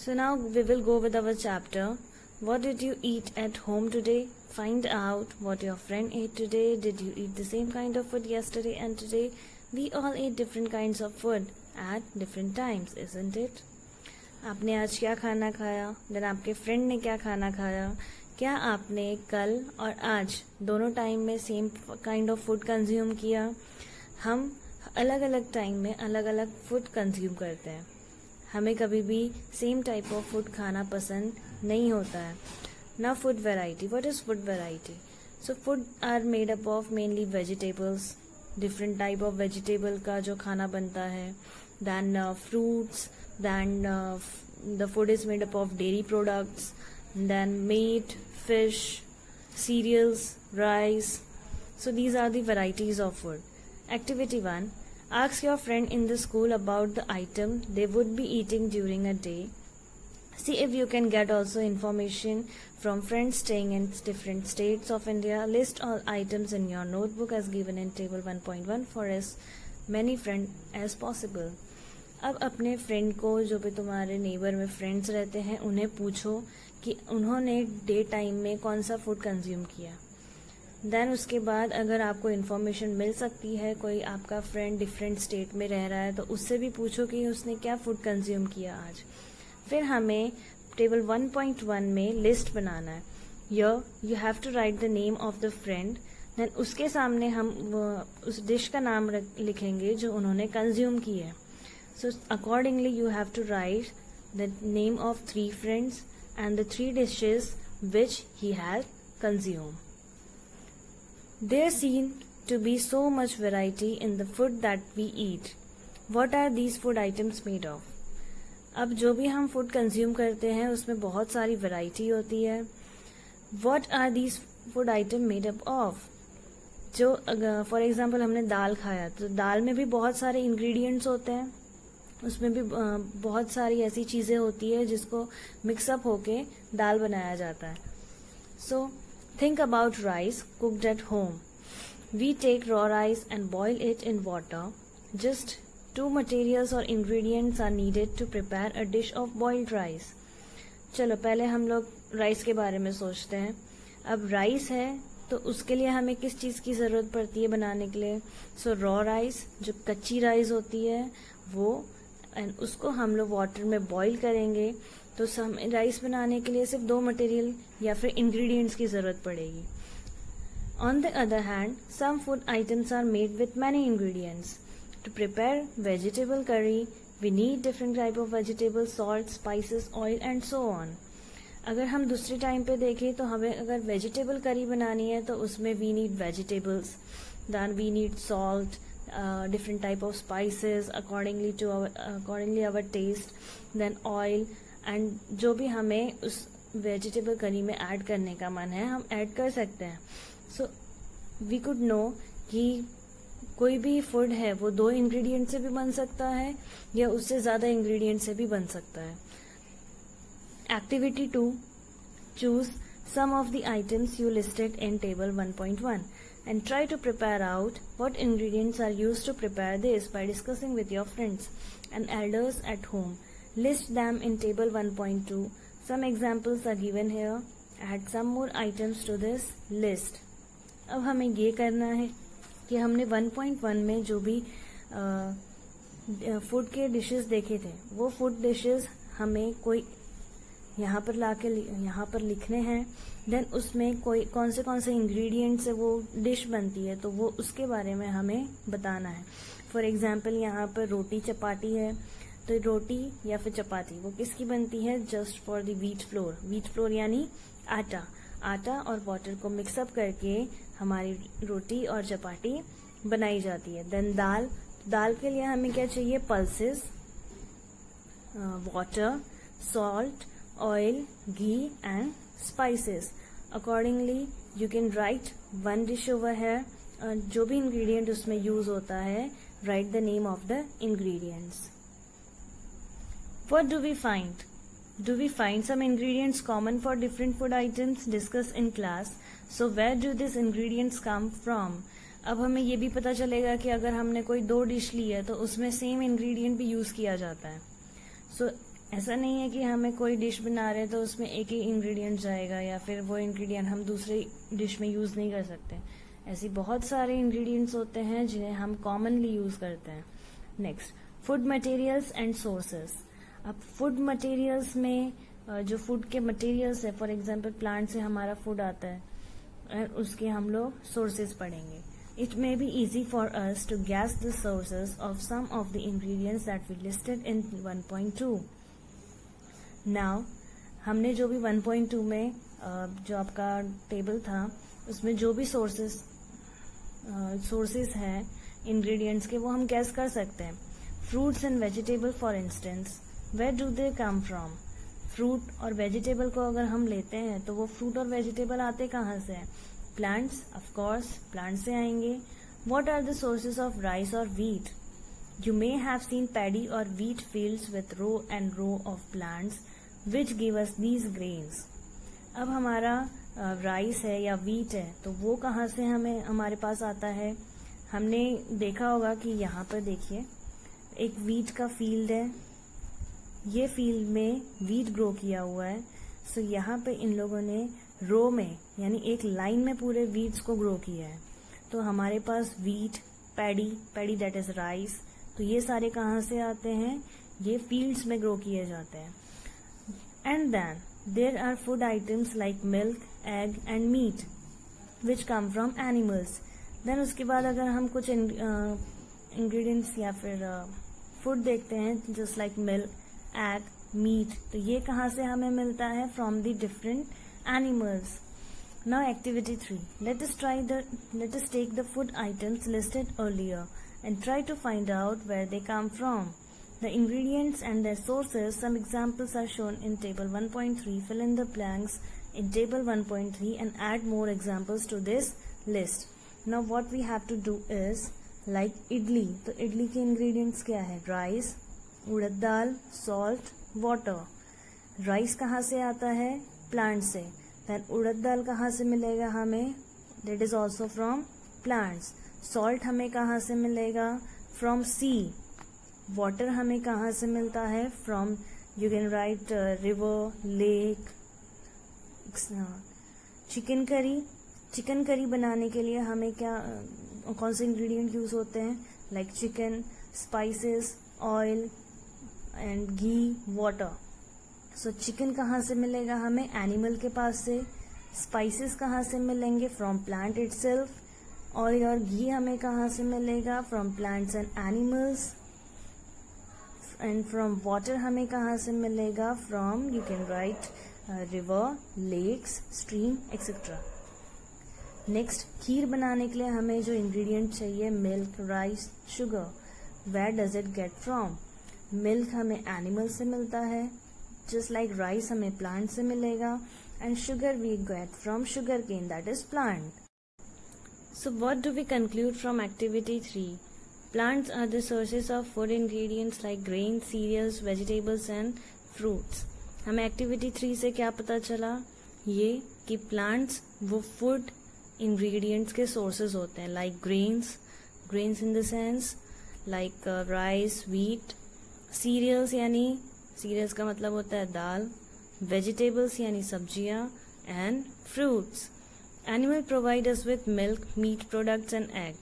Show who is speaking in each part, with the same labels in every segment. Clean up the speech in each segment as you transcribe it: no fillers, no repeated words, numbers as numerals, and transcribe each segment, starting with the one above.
Speaker 1: So now we will go with our chapter. What did you eat at home today? Find out what your friend ate today. Did you eat the same kind of food yesterday and today? We all eat different kinds of food at different times, isn't it? आपने आज क्या खाना खाया? Then आपके friend ने क्या खाना खाया? क्या आपने कल और आज दोनों टाइम में same kind of food consume किया? हम अलग अलग टाइम में अलग अलग फूड कंज्यूम करते हैं. हमें कभी भी सेम टाइप ऑफ फूड खाना पसंद नहीं होता है. Now food variety. What is food variety? So food are made up of mainly vegetables. Different type of vegetable का जो खाना बनता है. Then fruits. Then the food is made up of dairy products. Then meat, fish, cereals, rice. So these are the varieties of food. Activity 1. Ask your friend in the school about the item they would be eating during a day. See if you can get also information from friends staying in different states of India. List all items in your notebook as given in table 1.1 for as many friends as possible. अब अपने friend को, जो भी तुम्हारे neighbour में friends रहते हैं, उन्हें पूछो कि उन्होंने डे टाइम में कौन सा फूड कंज्यूम किया. देन उसके बाद अगर आपको इन्फॉर्मेशन मिल सकती है, कोई आपका फ्रेंड डिफरेंट स्टेट में रह रहा है, तो उससे भी पूछो कि उसने क्या फूड कंज्यूम किया आज. फिर हमें टेबल 1.1 में लिस्ट बनाना है. You have to write the name of the friend. Then उसके सामने हम उस डिश का नाम लिखेंगे जो उन्होंने कंज्यूम की है. So accordingly you have to write the name of 3 friends and the 3 dishes which he has consumed. There seem to be so much variety in the food that we eat. What are these food items made of? अब जो भी हम food consume करते हैं उसमें बहुत सारी variety होती है. What are these food item made up of? जो फॉर एग्जाम्पल हमने दाल खाया तो दाल में भी बहुत सारे इंग्रेडिएंट्स होते हैं. उसमें भी बहुत सारी ऐसी चीज़ें होती है जिसको मिक्सअप होके दाल बनाया जाता है. So think about rice cooked at home. We take raw rice and boil it in water. Just 2 materials और ingredients are needed to prepare a dish of boiled rice. चलो पहले हम लोग राइस के बारे में सोचते हैं. अब राइस है तो उसके लिए हमें किस चीज़ की ज़रूरत पड़ती है बनाने के लिए? सो रॉ राइस, जो कच्ची राइस होती है वो, एंड उसको हम लोग वाटर में बॉईल करेंगे. तो हमें राइस बनाने के लिए सिर्फ 2 मटेरियल या फिर इंग्रेडिएंट्स की ज़रूरत पड़ेगी. On the other hand some food items are made with many ingredients. To prepare vegetable curry we need different type of vegetable, salt, spices, oil and so on. अगर हम दूसरे टाइम पे देखें तो हमें अगर वेजिटेबल करी बनानी है तो उसमें we need vegetables, then we need salt, different type of spices accordingly our taste, then oil, and जो भी हमें उस वेजिटेबल करी में ऐड करने का मन है हम ऐड कर सकते हैं. सो वी कुड नो कि कोई भी फूड है वो 2 इंग्रेडिएंट से भी बन सकता है या उससे ज़्यादा इंग्रेडिएंट से भी बन सकता है. Activity 2. Choose some of the items you listed in table 1.1 and try to prepare out what ingredients are used to prepare this by discussing with your friends and elders at home. List them in table 1.2. Some examples are given here. Add some more items to this list. अब हमें ये करना है कि हमने 1.1 में जो भी फूड के डिशेस देखे थे वो फूड डिशेस हमें कोई यहाँ पर लाके यहाँ पर लिखने हैं. देन उसमें कौन से इंग्रेडिएंट से वो डिश बनती है तो वो उसके बारे में हमें बताना है. फॉर एग्जांपल यहाँ पर रोटी चपाती है तो रोटी या फिर चपाती वो किसकी बनती है? Just for the wheat flour. Wheat flour यानी आटा और वाटर को मिक्सअप करके हमारी रोटी और चपाती बनाई जाती है. देन दाल के लिए हमें क्या चाहिए? Pulses, water, salt, oil, ghee and spices. Accordingly you can write one dish over here. जो भी ingredient उसमें use होता है write the name of the ingredients. What do we find? Do we find some ingredients common for different food items discussed in class? So where do these ingredients come from? अब हमें ये भी पता चलेगा कि अगर हमने कोई 2 डिश ली है तो उसमें सेम ingredient भी यूज किया जाता है. So ऐसा नहीं है कि हमें कोई डिश बना रहे हैं तो उसमें एक ही इंग्रेडिएंट जाएगा या फिर वो इंग्रेडिएंट हम दूसरी डिश में यूज़ नहीं कर सकते। ऐसी बहुत सारे इंग्रेडिएंट्स होते हैं जिन्हें हम कॉमनली यूज़ करते हैं। Next, food materials and sources. अब फूड मटेरियल्स में जो फूड के मटेरियल्स है, फॉर एग्जांपल प्लांट से हमारा फूड आता है और उसके हम लोग सोर्सेज पढ़ेंगे। It may be easy for us to guess the sources of some of the ingredients that we listed in 1.2. Now, हमने जो भी 1.2 में जो आपका टेबल था उसमें जो भी सोर्सेज हैं इंग्रेडिएंट्स के, वो हम गैस कर सकते हैं। Fruits and vegetable for instance, where do they come from? Fruit और वेजिटेबल को अगर हम लेते हैं तो वो फ्रूट और वेजिटेबल आते कहाँ से हैं? प्लांट्स, ऑफ कोर्स प्लांट से आएंगे। What are the sources of rice और wheat? You may have seen paddy और wheat fields with row and row of plants which give us these grains. अब हमारा राइस है या व्हीट है तो वो कहाँ से हमें हमारे पास आता है? हमने देखा होगा कि यहाँ पर देखिए एक व्हीट का फील्ड है, ये फील्ड में व्हीट ग्रो किया हुआ है। सो यहाँ पे इन लोगों ने रो में यानी एक लाइन में पूरे वीट्स को ग्रो किया है। तो हमारे पास wheat, paddy that is rice, तो ये सारे कहाँ से आते हैं? ये फील्ड्स में ग्रो किए जाते हैं। And then there are food items like milk, egg and meat which come from animals. Then उसके बाद अगर हम कुछ इंग्रेडिएंट्स या फिर फूड देखते हैं just like milk, egg, meat, तो ये कहाँ से हमें मिलता है? From the different animals. Now activity 3. Let us take the food items listed earlier and try to find out where they come from. The ingredients and their sources. Some examples are shown in table 1.3. Fill in the blanks in table 1.3 and add more examples to this list. Now what we have to do is like idli. तो idli के ingredients क्या है? Rice, उड़द दाल, salt, water. Rice कहाँ से आता है? Plant से। Then उड़द दाल कहाँ से मिलेगा हमें? That is also from plants. Salt हमें कहाँ से मिलेगा? From C. वाटर हमें कहाँ से मिलता है? From, you can write river, lake. Chicken curry बनाने के लिए हमें क्या कौन से इंग्रेडिएंट यूज होते हैं? Like chicken, spices, oil and ghee, water. So chicken कहाँ से मिलेगा हमें? एनिमल के पास से। स्पाइसेस कहाँ से मिलेंगे? From plant itself. ऑयल और घी हमें कहाँ से मिलेगा? From plants and animals. And from water हमें कहाँ से मिलेगा? From, you can write river, lakes, stream etcetera. Next, खीर बनाने के लिए हमें जो इंग्रेडिएंट चाहिए, milk, rice, sugar, where does it get from? Milk हमें एनिमल से मिलता है, just like rice हमें plant से मिलेगा, and sugar we get from sugarcane, that is plant. So what do we conclude from activity 3? Plants are the sources of food ingredients like grains, cereals, vegetables and fruits. हमें activity 3 से क्या पता चला? ये कि plants वो food ingredients के sources होते हैं, like grains in the sense like rice, wheat, cereals यानी सीरियल्स का मतलब होता है दाल, वेजिटेबल्स यानी सब्जियां, and fruits. Animal provide us with milk, meat products and egg.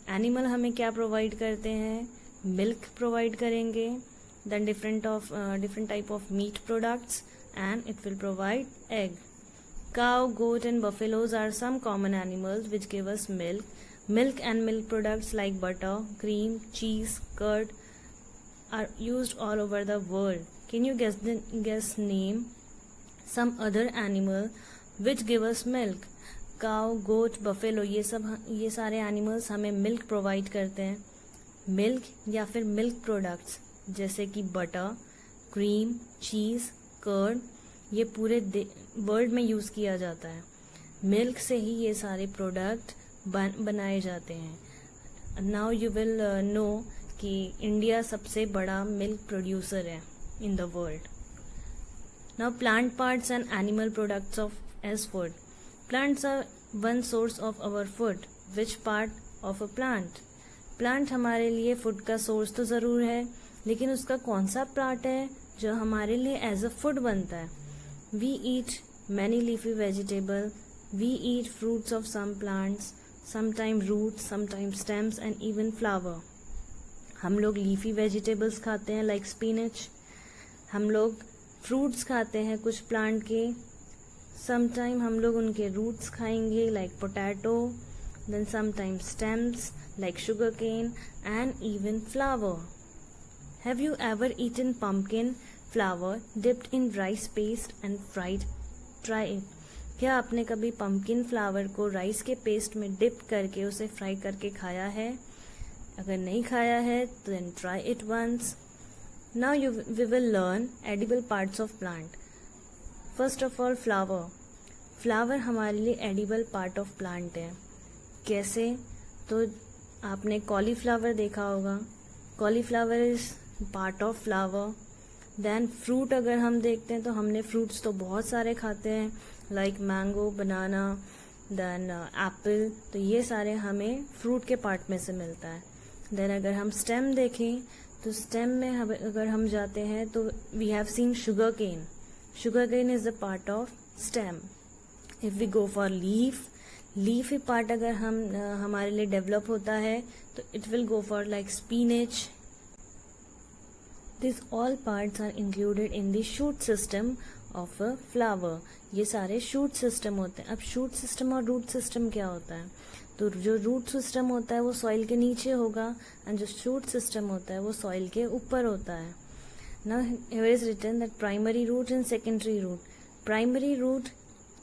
Speaker 1: Animal हमें क्या प्रोवाइड करते हैं? मिल्क प्रोवाइड करेंगे, then different type of meat products, and it will provide egg. Cow, goat and buffaloes are some common animals which give us milk. Milk and milk products like butter, cream, cheese, curd are used all over the world. Can you guess name some other animal which give us milk? Cow, goat, buffalo, ये सारे animals हमें milk provide करते हैं। Milk या फिर milk products जैसे कि butter, cream, चीज़, curd, ये पूरे वर्ल्ड में यूज़ किया जाता है। मिल्क से ही ये सारे प्रोडक्ट बनाए जाते हैं। नाउ यू विल नो कि इंडिया सबसे बड़ा मिल्क प्रोड्यूसर है in the world. Now plant parts and animal products of as food. Plants are one source of our food. Which part of a plant? Plant हमारे लिए food का source तो ज़रूर है, लेकिन उसका कौन सा पार्ट है जो हमारे लिए एज अ फूड बनता है. We eat many leafy vegetable, we eat fruits of some plants, sometime roots, sometime stems and even flower. हम लोग लीफी वेजिटेबल्स खाते हैं लाइक स्पिनच. हम लोग फ्रूट्स खाते हैं कुछ प्लांट के. समटाइम हम लोग उनके रूट्स खाएंगे like potato. Then sometime stems like sugarcane and even flower. Have you ever eaten pumpkin flower dipped in rice paste and fried? Try it. क्या आपने कभी पम्पकिन फ्लावर को राइस के पेस्ट में डिप करके उसे fry करके खाया है? अगर नहीं खाया है तो then try it once. Now we will learn edible parts of plant. First of all flower. Flower हमारे लिए एडिबल पार्ट ऑफ प्लांट है. कैसे? तो आपने कॉलीफ्लावर देखा होगा. Cauliflower is part of flower. Then fruit अगर हम देखते हैं तो हमने फ्रूट्स तो बहुत सारे खाते हैं लाइक मैंगो, बनाना, देन एप्पल. तो ये सारे हमें फ्रूट के पार्ट में से मिलता है. देन अगर हम स्टेम देखें तो स्टेम में अगर हम जाते हैं तो we have seen sugarcane. Sugarcane is the part of stem. If we go for leaf, leafy part अगर हमारे लिए डेवलप होता है तो it will go for like spinach. This all parts are included in the shoot system of a flower. ये सारे shoot system होते हैं. अब शूट सिस्टम और रूट सिस्टम क्या होता है? तो जो रूट सिस्टम होता है वो सॉइल के नीचे होगा एंड जो शूट सिस्टम होता है वो सॉइल के ऊपर होता है. Now here is written that primary root and secondary root. Primary root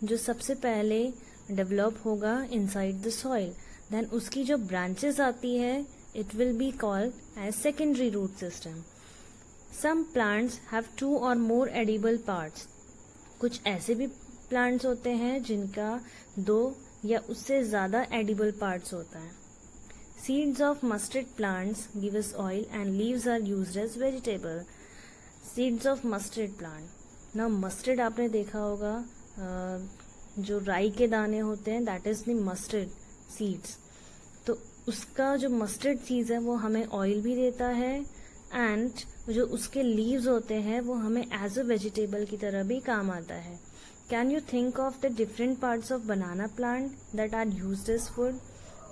Speaker 1: जो सबसे पहले डेवलप होगा इनसाइड द सॉइल, देन उसकी जो ब्रांचेस आती है it will be called as secondary root system. Some plants have 2 or more edible parts. कुछ ऐसे भी प्लांट्स होते हैं जिनका 2 या उससे ज्यादा एडिबल पार्ट्स होता है. Seeds of mustard plants give us oil and leaves are used as vegetable. Seeds of mustard plant. ना मस्टर्ड आपने देखा होगा, जो राई के दाने होते हैं that is the mustard seeds. तो उसका जो मस्टर्ड सीड्स है वो हमें ऑयल भी देता है एंड जो उसके लीव्स होते हैं वो हमें एज अ वेजिटेबल की तरह भी काम आता है. Can you think of the different parts of banana plant that are used as food?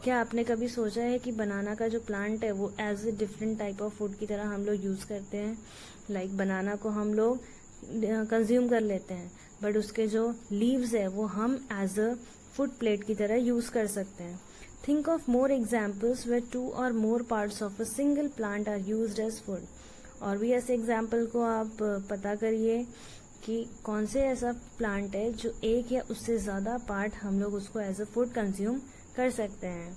Speaker 1: क्या आपने कभी सोचा है कि बनाना का जो प्लांट है वो as a different type of food की तरह हम लोग यूज करते हैं? लाइक बनाना को हम लोग कंज्यूम कर लेते हैं बट उसके जो लीव्स है वो हम एज अ फूड प्लेट की तरह यूज कर सकते हैं. Think of more examples where 2 or more parts of a single plant are used as food. और भी ऐसे एग्जाम्पल को आप पता करिए कि कौन से ऐसा प्लांट है जो एक या उससे ज्यादा पार्ट हम लोग उसको एज अ फूड कंज्यूम कर सकते हैं.